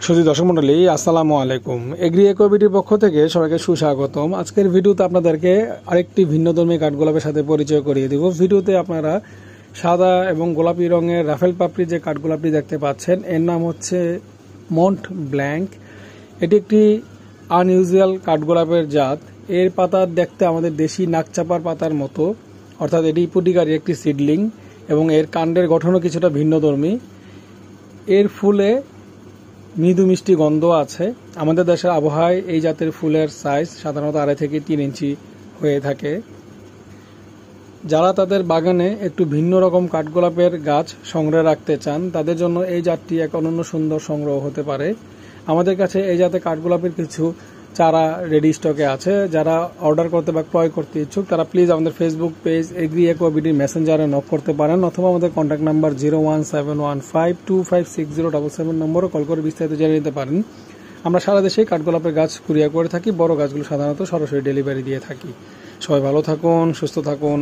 সুধী দর্শক মণ্ডলী, আসসালামু আলাইকুম। এগ্রি ইকোবিটির পক্ষ থেকে সবাইকে সুস্বাগতম। আজকের ভিডিওতে আপনাদেরকে আরেকটি ভিন্নধর্মী কাঠগোলাপের সাথে পরিচয় করিয়ে দিব। ভিডিওতে আপনারা সাদা এবং গোলাপি রঙের রাফেল পাপড়ি যে কাঠগোলাপটি দেখতে পাচ্ছেন, এর নাম হচ্ছে মন্ট ব্ল্যাঙ্ক। এটি একটি আনইউজুয়াল কাঠগোলাপের জাত। এর পাতা দেখতে আমাদের দেশি নাকচাপার পাতার মতো, অর্থাৎ এটি পুটিকারী একটি সিডলিং এবং এর কাণ্ডের গঠনও কিছুটা ভিন্নধর্মী। এর ফুলে মৃদু মিষ্টি গন্ধ আছে। আমাদের দেশের আবহাওয়ায় এই জাতের ফুলের সাইজ সাধারণত 2.5 থেকে 3 ইঞ্চি হয়ে থাকে। যারা তাদের বাগানে একটু ভিন্ন রকম কাঠগোলাপের গাছ সংগ্রহে রাখতে চান, তাদের জন্য এই জাতটি এক অনন্য সুন্দর সংগ্রহ হতে পারে। আমাদের কাছে এই জাতের কাঠগোলাপের কিছু চারা রেডি স্টকে আছে। যারা অর্ডার করতে বা ক্রয় করতে ইচ্ছুক, তারা প্লিজ আমাদের ফেসবুক পেজ এগ্রি ইকোবিডি মেসেঞ্জারে নক করতে পারেন, অথবা আমাদের কন্ট্যাক্ট নাম্বার 01715256077 নম্বরে কল করে বিস্তারিত জেনে নিতে পারেন। আমরা সারা দেশে কাঠগোলাপের গাছ কুরিয়ার করে থাকি। বড় গাছগুলো সাধারণত সরাসরি ডেলিভারি দিয়ে থাকি। সবাই ভালো থাকুন, সুস্থ থাকুন।